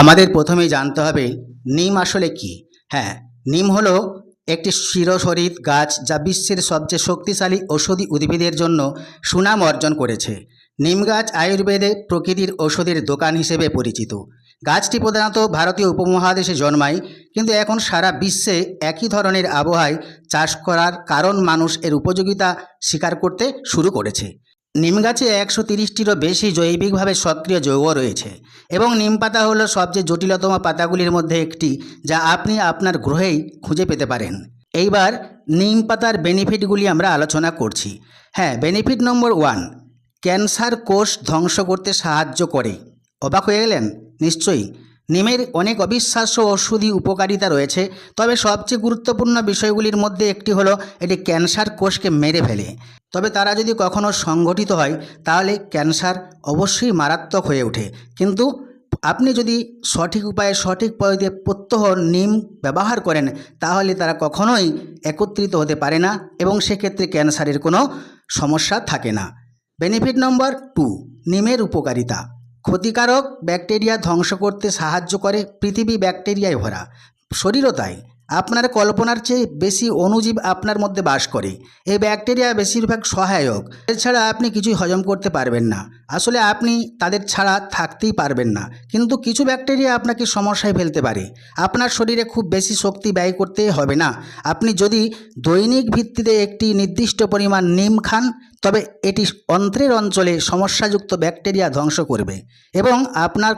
আমাদের প্রথমেই জানতে হবে নিম আসলে কি। হ্যাঁ, নিম হলো একটি শিরোশরীর গাছ যা বিশ্বের সবচেয়ে শক্তিশালী ঔষধি উদ্ভিদের জন্য সুনাম অর্জন করেছে। নিম গাছ আয়ুর্বেদে প্রকৃতির ঔষধের দোকান হিসেবে পরিচিত। গাছটি প্রধানত ভারতীয় উপমহাদেশে জন্মায়, কিন্তু এখন সারা বিশ্বে একই ধরনের আবহাওয়ায় চাষ করার কারণ মানুষ এর উপযোগিতা স্বীকার করতে শুরু করেছে। নিম গাছে 130টিরও বেশি জৈবিকভাবে সক্রিয় যৌগ রয়েছে এবং নিম পাতা হলো সবচেয়ে জটিলতম পাতাগুলির মধ্যে একটি, যা আপনি আপনার গ্রহেই খুঁজে পেতে পারেন। এইবার নিম পাতার বেনিফিটগুলি আমরা আলোচনা করছি। হ্যাঁ, বেনিফিট নম্বর 1, ক্যান্সার কোষ ধ্বংস করতে সাহায্য করে। অবাক হয়ে গেলেন? নিশ্চয়ই। নিমের অনেক অবিশ্বাস্য ঔষধি উপকারিতা রয়েছে, তবে সবচেয়ে গুরুত্বপূর্ণ বিষয়গুলির মধ্যে একটি হলো এটি ক্যান্সার কোষকে মেরে ফেলে। তবে তারা যদি কখনো সংঘটিত হয় তাহলে ক্যান্সার অবশ্যই মারাত্মক হয়ে ওঠে। কিন্তু আপনি যদি সঠিক উপায়ে সঠিক পদ্ধতিতে প্রত্যহ নিম ব্যবহার করেন তাহলে তারা কখনোই একত্রিত হতে পারে না এবং সেক্ষেত্রে ক্যান্সারের কোনো সমস্যা থাকে না। বেনিফিট নম্বর 2, নিমের উপকারিতা। ক্ষতিকারক ব্যাকটেরিয়া ধ্বংস করতে সাহায্য করে। পৃথিবী ব্যাকটেরিয়ায় ভরা, শরীরও তাই। আপনার কল্পনার চেয়ে বেশি অণুজীব আপনার মধ্যে বাস করে। এই ব্যাকটেরিয়া বেশিরভাগ সহায়ক, এছাড়া আপনি কিছুই হজম করতে পারবেন না। আসলে আপনি তাদের ছাড়া থাকতেই পারবেন না, কিন্তু কিছু ব্যাকটেরিয়া আপনাকে সমস্যায় ফেলতে পারে। আপনার শরীরে খুব বেশি শক্তি ব্যয় করতে হবে না। আপনি যদি দৈনিক ভিত্তিতে একটি নির্দিষ্ট পরিমাণ নিম খান তবে এটি অন্ত্রের অঞ্চলে সমস্যাযুক্ত ব্যাকটেরিয়া ধ্বংস করবে এবং আপনার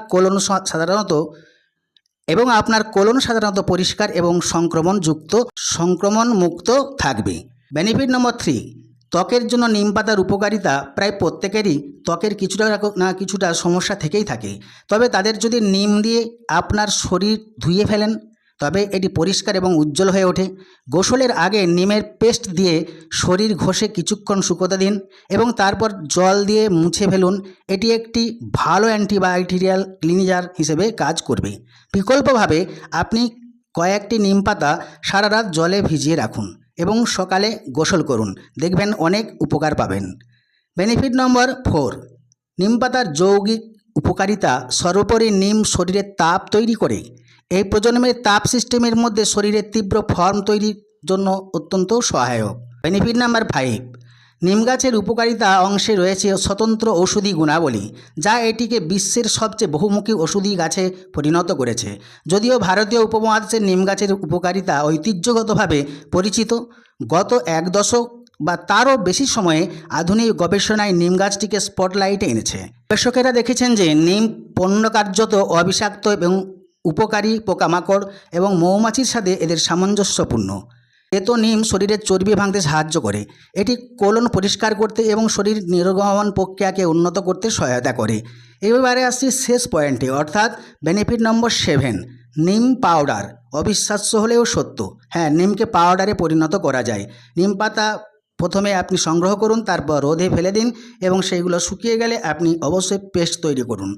কোলন সাধারণত পরিষ্কার এবং সংক্রমণ মুক্ত থাকবে। বেনিফিট নম্বর 3, ত্বকের জন্য নিম পাতার উপকারিতা। প্রায় প্রত্যেকেরই ত্বকের কিছুটা না কিছুটা সমস্যা থেকেই থাকে, তবে তাদের যদি নিম দিয়ে আপনার শরীর ধুয়ে ফেলেন তবে এটি পরিষ্কার এবং উজ্জ্বল হয়ে ওঠে। গোসলের আগে নিমের পেস্ট দিয়ে শরীর ঘষে কিছুক্ষণ শুকোতে দিন এবং তারপর জল দিয়ে মুছে ফেলুন। এটি একটি ভালো অ্যান্টিব্যাকটেরিয়াল ক্লিনজার হিসেবে কাজ করবে। বিকল্পভাবে আপনি কয়েকটি নিম পাতা সারা রাত জলে ভিজিয়ে রাখুন এবং সকালে গোসল করুন, দেখবেন অনেক উপকার পাবেন। বেনিফিট নম্বর 4, নিম পাতার যৌগিক উপকারিতা। সর্বোপরি নিম শরীরে তাপ তৈরি করে। এই প্রজন্মের তাপ সিস্টেমের মধ্যে শরীরের তীব্র ফর্ম তৈরির জন্য অত্যন্ত সহায়ক। বেনিফিট নাম্বার 5, নিম গাছের উপকারিতা অংশে রয়েছে স্বতন্ত্র ঔষধি গুণাবলী, যা এটিকে বিশ্বের সবচেয়ে বহুমুখী ওষুধি গাছে পরিণত করেছে। যদিও ভারতীয় উপমহাদেশের নিম গাছের উপকারিতা ঐতিহ্যগতভাবে পরিচিত, গত 1 দশক বা তারও বেশি সময়ে আধুনিক গবেষণায় নিম গাছটিকে স্পটলাইটে এনেছে। গবেষকেরা দেখেছেন যে নিম পণ্যকার্যত অবিষাক্ত এবং উপকারী পোকামাকড় এবং মৌমাছির সাথে এদের সামঞ্জস্যপূর্ণ। এত নিম শরীরের চর্বি ভাঙতে সাহায্য করে। এটি কোলন পরিষ্কার করতে এবং শরীর নির্গমন প্রক্রিয়াকে উন্নত করতে সহায়তা করে। এবারে আসছি শেষ পয়েন্টে, অর্থাৎ বেনিফিট নম্বর 7, নিম পাউডার। অবিশ্বাস্য হলেও সত্য। হ্যাঁ, নিমকে পাউডারে পরিণত করা যায়। নিম পাতা প্রথমে আপনি সংগ্রহ করুন, তারপর রোদে ফেলে দিন এবং সেইগুলো শুকিয়ে গেলে আপনি অবশ্যই পেস্ট তৈরি করুন।